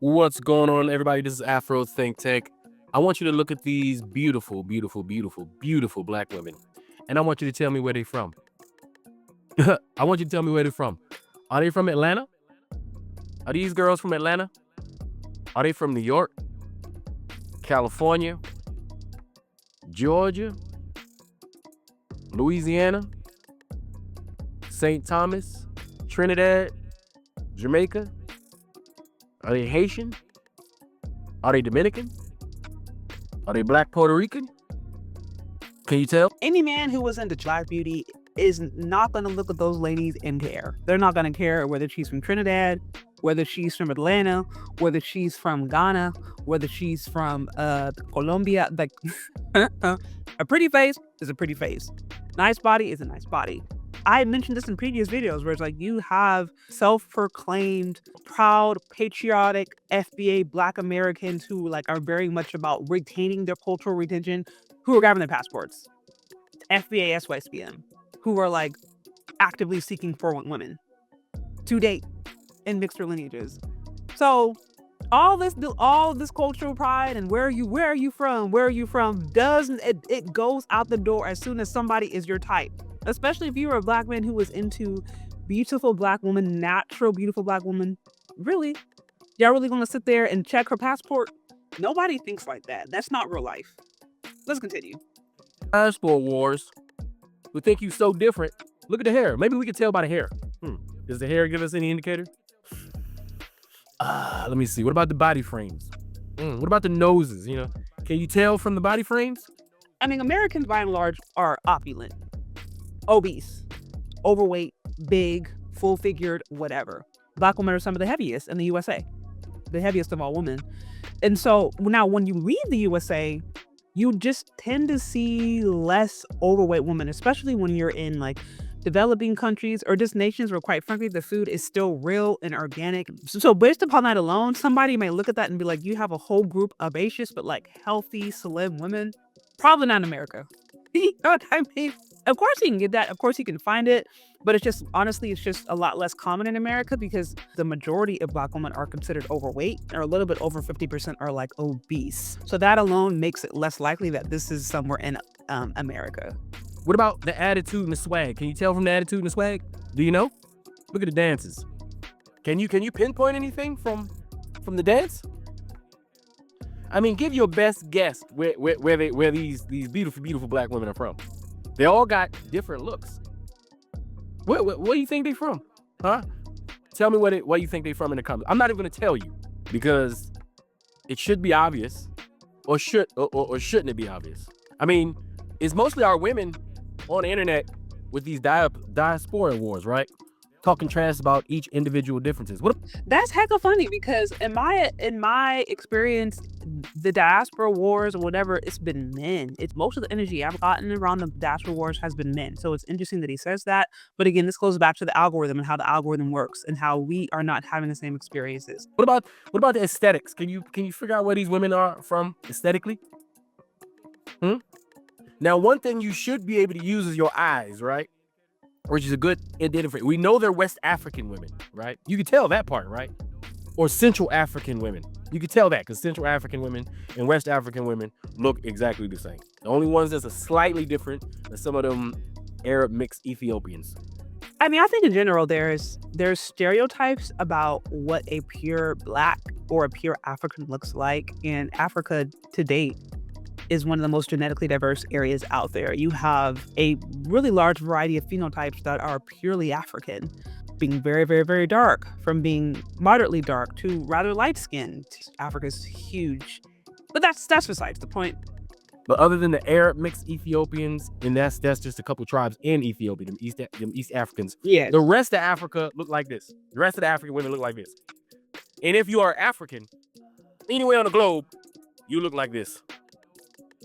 What's going on, everybody? This is Afro Think Tank. I want you to look at these beautiful, beautiful, beautiful, beautiful black women, and I want you to tell me where they're from. I want you to tell me where they're from. Are they from Atlanta? Are these girls from Atlanta? Are they from New York, California, Georgia, Louisiana, St. Thomas, Trinidad, Jamaica? Are they Haitian? Are they Dominican? Are they Black Puerto Rican? Can you tell? Any man who was into black beauty is not going to look at those ladies and care. They're not going to care whether she's from Trinidad, whether she's from Atlanta, whether she's from Ghana, whether she's from Colombia. Like, a pretty face is a pretty face. Nice body is a nice body. I mentioned this in previous videos where it's like you have self-proclaimed, proud, patriotic FBA Black Americans who like are very much about retaining their cultural retention, who are grabbing their passports. FBA SYSBM, who are like actively seeking for women to date in mixed lineages. So all this cultural pride and where are you from doesn't it goes out the door as soon as somebody is your type. Especially if you're a black man who is into beautiful black woman, natural, beautiful black woman. Really? Y'all really gonna sit there and check her passport? Nobody thinks like that. That's not real life. Let's continue. Diaspora wars. We think you so different. Look at the hair. Maybe we can tell by the hair. Does the hair give us any indicator? Let me see. What about the body frames? What about the noses? Can you tell from the body frames? I mean, Americans by and large are opulent, obese, overweight, big, full-figured, whatever. Black women are some of the heaviest in the USA, the heaviest of all women. And so now when you read the USA, you just tend to see less overweight women, especially when you're in like developing countries or just nations where quite frankly the food is still real and organic. So based upon that alone, somebody may look at that and be like, you have a whole group of ambitious but like healthy, slim women. Probably not in America. You know what I mean? Of course he can get that. Of course he can find it. But it's just, honestly, it's just a lot less common in America because the majority of black women are considered overweight, or a little bit over 50% are like obese. So that alone makes it less likely that this is somewhere in America. What about the attitude and the swag? Can you tell from the attitude and the swag? Do you know? Look at the dances. Can you pinpoint anything from the dance? I mean, give your best guess where these beautiful black women are from. They all got different looks. Where do you think they from? Huh? Tell me where you think they from in the comments. I'm not even gonna tell you because it should be obvious, or shouldn't it be obvious? I mean, it's mostly our women on the internet with these diaspora wars, right? Talking trash about each individual differences. That's hecka funny because in my experience, the diaspora wars or whatever, it's been men. It's most of the energy I've gotten around the diaspora wars has been men. So it's interesting that he says that. But again, this goes back to the algorithm and how the algorithm works and how we are not having the same experiences. What about the aesthetics? Can you figure out where these women are from aesthetically? Now, one thing you should be able to use is your eyes, right? Which is a good identifier. We know they're West African women, right? You can tell that part, right? Or Central African women. You can tell that because Central African women and West African women look exactly the same. The only ones that's a slightly different are some of them Arab mixed Ethiopians. I mean, I think in general there's stereotypes about what a pure black or a pure African looks like, and Africa to date is one of the most genetically diverse areas out there. You have a really large variety of phenotypes that are purely African, being very, very, very dark, from being moderately dark to rather light skinned. Africa's huge, but that's besides the point. But other than the Arab mixed Ethiopians, and that's just a couple tribes in Ethiopia, them East Africans. Yeah. The rest of Africa look like this. The rest of the African women look like this. And if you are African, anywhere on the globe, you look like this.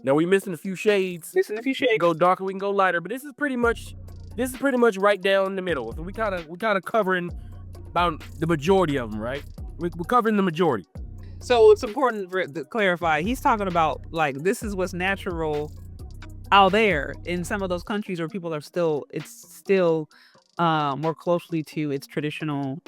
Now we missing a few shades. We can go darker, we can go lighter, but this is pretty much right down the middle. So we kind of covering about the majority of them, right? We're covering the majority. So it's important to clarify. He's talking about like this is what's natural out there in some of those countries where people are still more closely to its traditional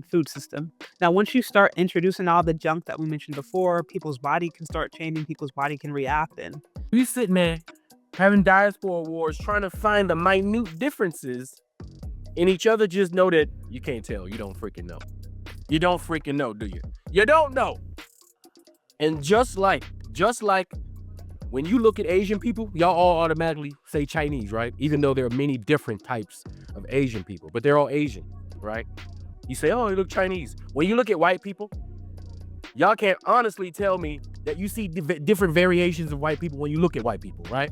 food system. Now, once you start introducing all the junk that we mentioned before, people's body can start changing, people's body can react. And We sitting there having diaspora wars, trying to find the minute differences in each other. Just know that you can't tell. You don't freaking know. You don't freaking know, do you? You don't know. And just like when you look at Asian people, y'all all automatically say Chinese, right? Even though there are many different types of Asian people, but they're all Asian, right? You say, oh, you look Chinese. When you look at white people, y'all can't honestly tell me that you see different variations of white people when you look at white people, right?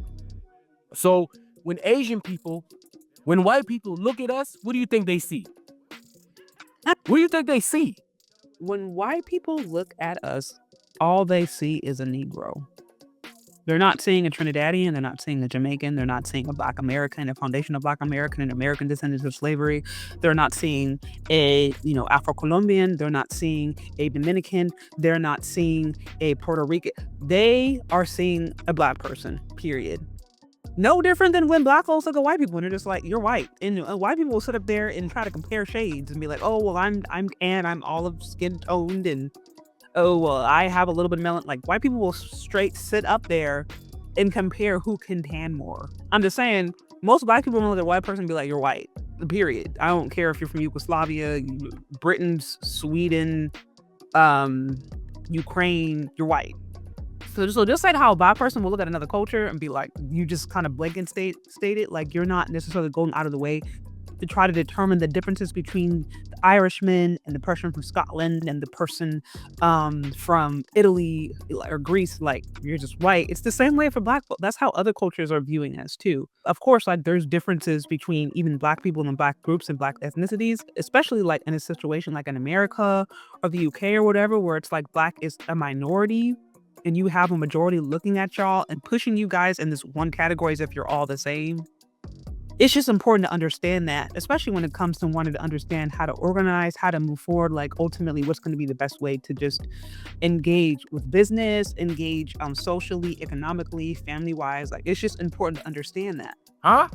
So when white people look at us, what do you think they see? What do you think they see? when white people look at us, all they see is a Negro. They're not seeing a Trinidadian, they're not seeing a Jamaican, they're not seeing a Black American, a foundation of Black American, an American descendant of slavery. They're not seeing a, Afro-Colombian, they're not seeing a Dominican, they're not seeing a Puerto Rican. They are seeing a Black person, period. No different than when Black folks look at white people and they're just like, you're white. And white people will sit up there and try to compare shades and be like, oh, well, I'm olive skin toned, and oh, well, I have a little bit of melanin. Like, white people will straight sit up there and compare who can tan more. I'm just saying, most Black people will look at a white person and be like, you're white, period. I don't care if you're from Yugoslavia, Britain, Sweden, Ukraine, you're white. So just like how a Black person will look at another culture and be like, you just kind of blanket state it, like you're not necessarily going out of the way to try to determine the differences between the Irishman and the person from Scotland and the person from Italy or Greece. Like, you're just white. It's the same way for Black folk. That's how other cultures are viewing us too. Of course, like, there's differences between even Black people and Black groups and Black ethnicities, especially like in a situation like in America or the UK or whatever, where it's like Black is a minority and you have a majority looking at y'all and pushing you guys in this one category as if you're all the same. It's just important to understand that, especially when it comes to wanting to understand how to organize, how to move forward, like ultimately what's going to be the best way to just engage with business, engage socially, economically, family-wise. Like, it's just important to understand that.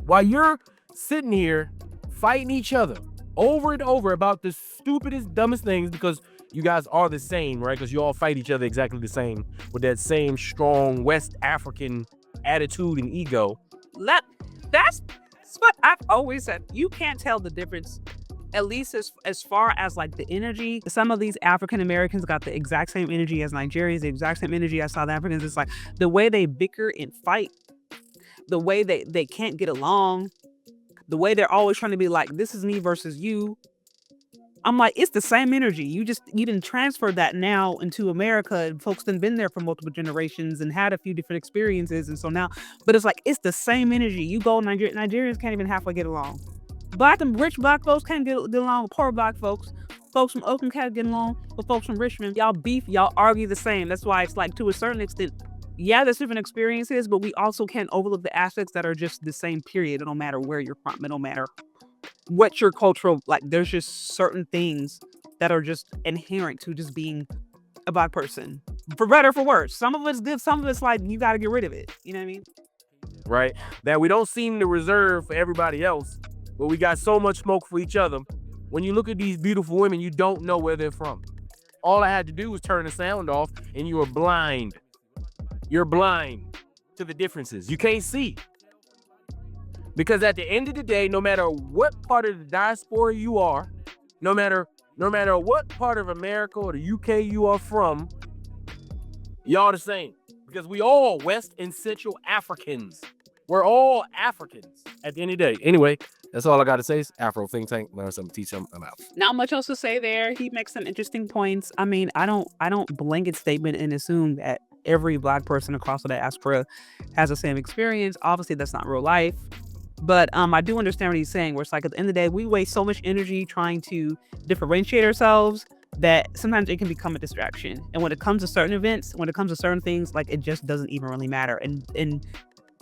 While you're sitting here fighting each other over and over about the stupidest, dumbest things, because you guys are the same, right? Because you all fight each other exactly the same with that same strong West African attitude and ego. That's what I've always said. You can't tell the difference, at least as far as like the energy. Some of these African Americans got the exact same energy as Nigerians, the exact same energy as South Africans. It's like the way they bicker and fight, the way they can't get along, the way they're always trying to be like, this is me versus you. I'm like, it's the same energy. You didn't transfer that now into America, and folks done been there for multiple generations and had a few different experiences. And so now, but it's like, it's the same energy. You go Nigerians can't even halfway get along. Black and rich Black folks can't get along with poor Black folks. Folks from Oakland can't get along with folks from Richmond. Y'all beef, y'all argue the same. That's why it's like, to a certain extent, yeah, there's different experiences, but we also can't overlook the aspects that are just the same, period. It don't matter where you're from. It don't matter what your cultural, like, there's just certain things that are just inherent to just being a Black person, for better or for worse. Some of it's good, some of it's like, you got to get rid of it. You know what I mean? Right? That we don't seem to reserve for everybody else, but we got so much smoke for each other. When you look at these beautiful women, you don't know where they're from. All I had to do was turn the sound off and you were blind. You're blind to the differences. You can't see. Because at the end of the day, no matter what part of the diaspora you are, no matter what part of America or the UK you are from, y'all the same. Because we all West and Central Africans. We're all Africans at the end of the day. Anyway, that's all I got to say. It's Afro Think Tank. Learn something, teach something. I'm out. Not much else to say there. He makes some interesting points. I mean, I don't blanket statement and assume that every Black person across the diaspora has the same experience. Obviously, that's not real life. But I do understand what he's saying, where it's like, at the end of the day, we waste so much energy trying to differentiate ourselves that sometimes it can become a distraction. And when it comes to certain events, when it comes to certain things, like, it just doesn't even really matter. And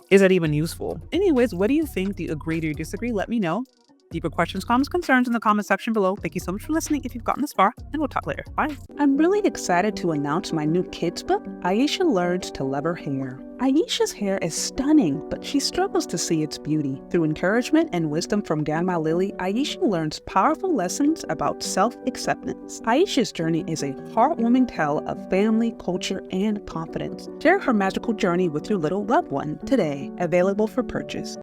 is that even useful? Anyways, what do you think? Do you agree? Do you disagree? Let me know. deeper questions, comments, concerns in the comment section below. Thank you so much for listening if you've gotten this far, and we'll talk later. Bye. I'm really excited to announce my new kids book, Aisha Learns to Love Her Hair. Aisha's hair is stunning, but she struggles to see its beauty. Through encouragement and wisdom from Grandma Lily, Aisha learns powerful lessons about self-acceptance. Aisha's journey is a heartwarming tale of family, culture, and confidence. Share her magical journey with your little loved one today, available for purchase.